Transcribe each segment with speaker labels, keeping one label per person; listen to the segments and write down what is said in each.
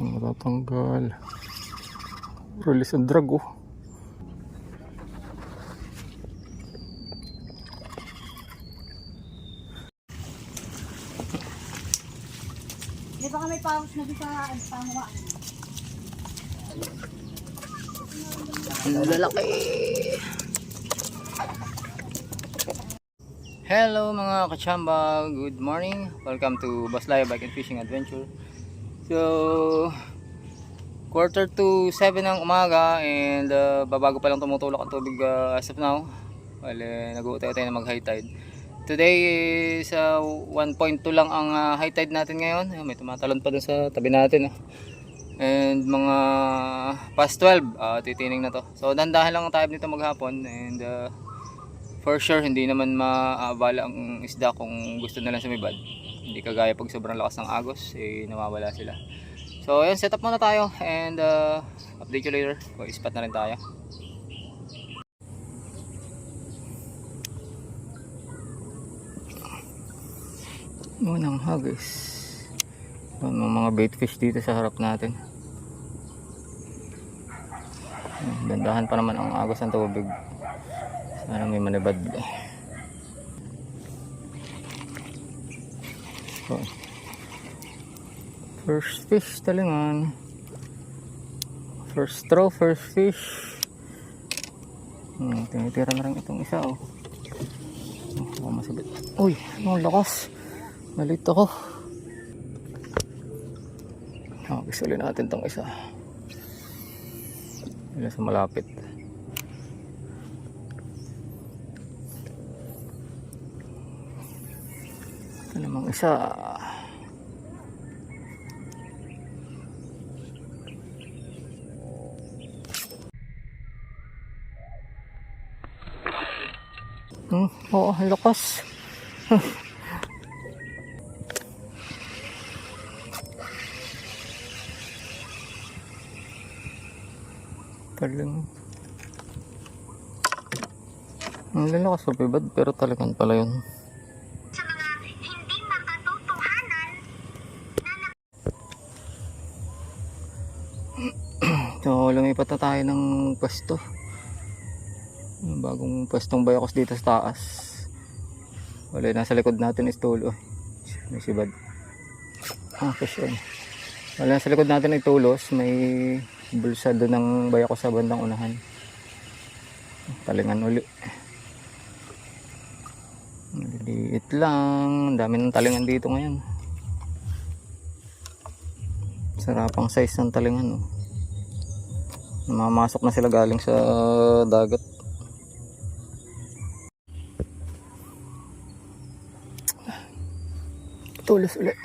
Speaker 1: Ang matatanggal. Release ang drag oh.
Speaker 2: Di ba may paus na di sa panguha?
Speaker 1: Ang lalaki. Hello mga kachamba, good morning. Welcome to Baslaya Bike and Fishing Adventure. So, 6:45 ng umaga and babago pa lang tumutulak ang tubig as of now. Bale, nag-uutay tayo na mag high tide. Today is 1.2 lang ang high tide natin ngayon. May tumatalon pa dun sa tabi natin. And mga past 12, titining na to. So, dandahan lang tayo nito maghapon and for sure hindi naman maabala ang isda kung gusto na lang sumibad. Hindi kagaya pag sobrang lakas ng agos, nawawala sila. So ayun, set up muna tayo and update you later. Ispat na rin tayo. Unang hagis. Mga bait fish dito sa harap natin. Dandahan pa naman ang agos ng tubig. Sana may manibad. So, first fish talingan. First throw, first fish. Tinitira na rin itong isa oh. Masabit. Uy, ang lakas. Nalit ako. Gisuli natin itong isa. Wala sa malapit. Ito namang isa. Oo, lakas. Taling. Ang lalakas sa pibad pero talagang pala yun.
Speaker 2: Sa mga hindi makatotohanan
Speaker 1: So, lumipat na tayo ng pwesto. Bagong pwestong bayakos dito sa taas. Wala, nasa likod natin is tulo. May sibad. Fish on. Wala, nasa likod natin ay tulos. May bulsa doon ng bayakos sa bandang unahan. Talingan uli. Maliliit lang. Ang dami ng talingan dito ngayon. Sarapang size ng talingan oh. Namamasok na sila galing sa dagat. Tulos ulit.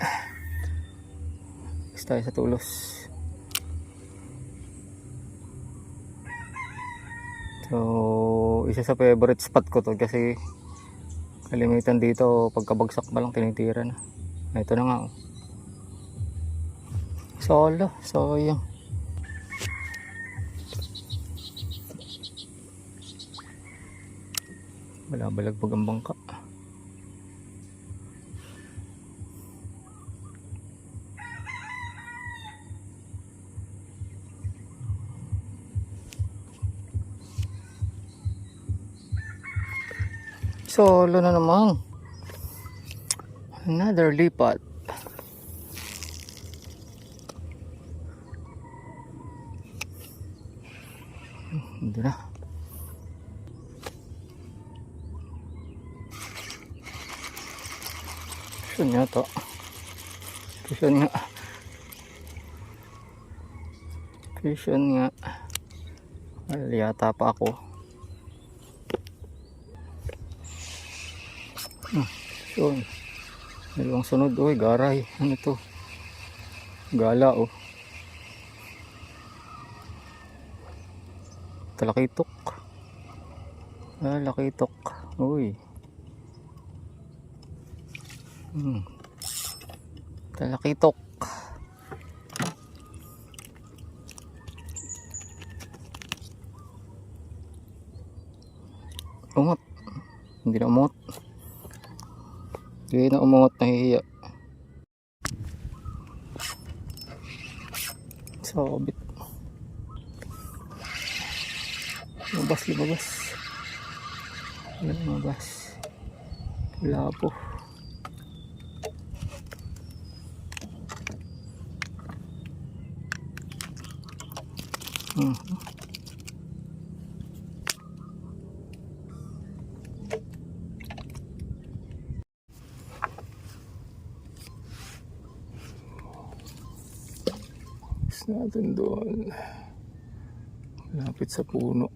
Speaker 1: Basta tayo sa tulos. So, isa sa favorite spot ko to kasi kalimitan dito pagkabagsak pa lang tinitira na. Ito na nga oh. Solo, sayang. Wala balagbag ang bangka. Solo na naman. Another lipat. Hindi na. Fishon nga to. Fishon nga. Fishon nga. Yata pa ako. Fishon. Dalawang sunod. Uy, garay. Ano to? Gala oh. Talakitok. Lakitok. Uy. Talakitok. Umot. Hindi na umot. Hindi na umot. Nahihiya. Sabit. Lumabas. Wala po. Natin doon, lapit sa puno.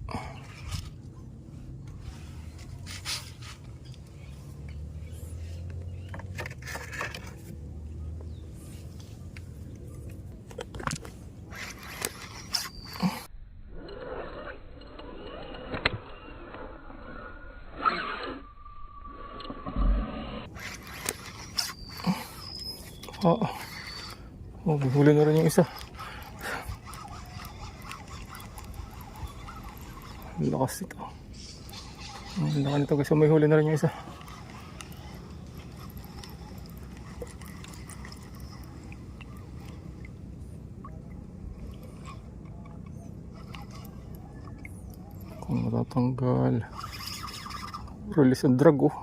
Speaker 1: Huli na rin yung isa. Lakas ito. Ang laki nito guys. May huli na rin yung isa. Kung matatanggal. Release ang drag oh.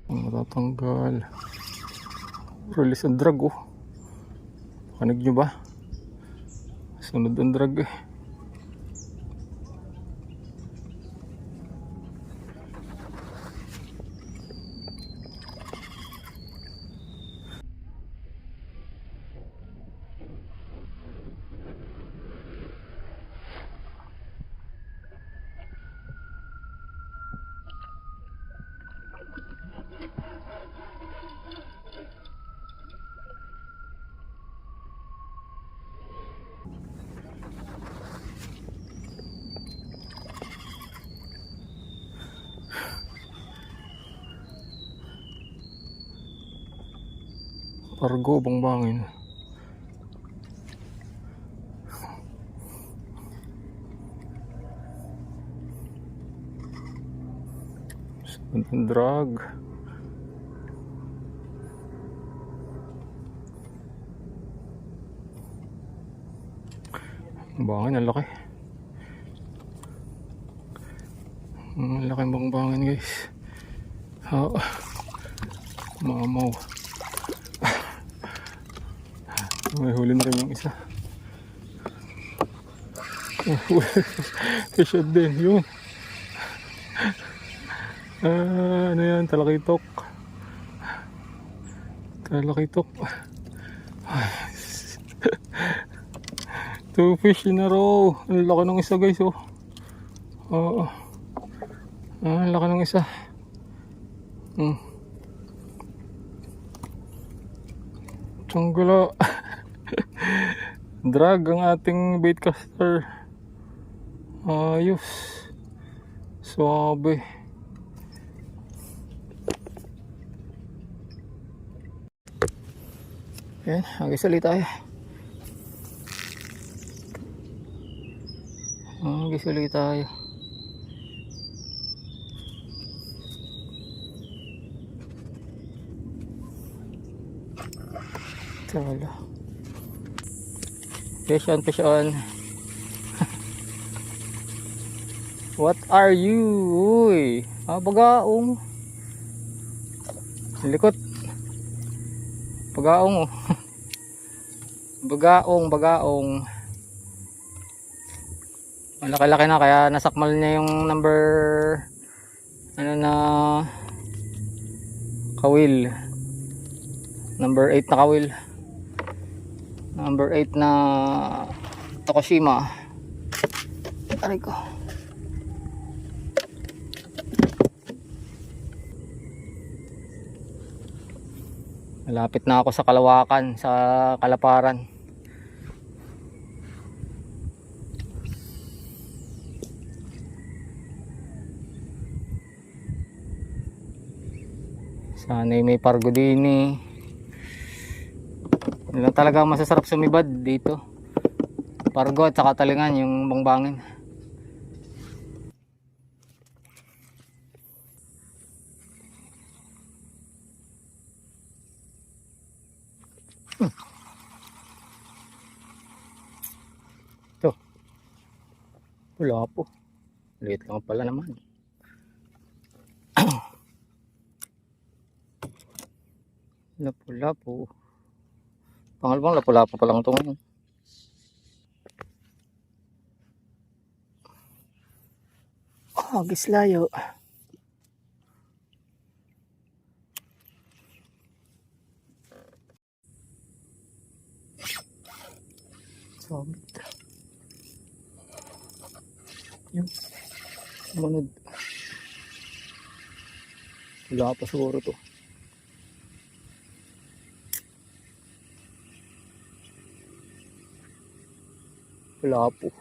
Speaker 1: Matatanggal. Release ang drag oh. Panig nyo ba? Sunod ang drag eh. Pargo bang-bangin. Ang drag. Bangin, ang laki. Ang laki ng bang-bangin guys. Mamaw. May huli na rin yung isa. Fish din yun. Ano yan? Talakitok. Two fish in a row. Ang laki ng isa guys oh. Ang laki ng isa. Tsanggala. Drag ang ating bait caster. Ayos. Suabe. Yan, agis ulit tayo. Tala. Fish on. What are you? Uy, bagaong. Likot. Bagaong oh. Bagaong. Malaki-laki na kaya nasakmal niya yung number kawil. Number 8 na kawil. Number 8 na Tokushima. Aray ko. Malapit na ako sa Kalawakan, sa Kalaparan. Sana'y may pargo din eh. Yun lang talaga masasarap sumibad dito Pargo at saka talingan yung bangbangin. Ito. Wala po. Liit lang pala naman. Lapu-lapu. Pangalawang lapu-lapu pa lang ito ngayon. Oh, gislayo. Sabit. Yun. Sumunod. Wala pa siguro to. Wala po.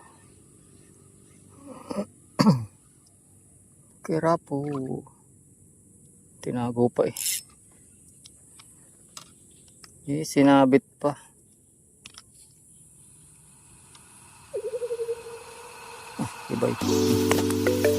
Speaker 1: Kira po. Tinago pa eh. Sinabit pa. Iba ito.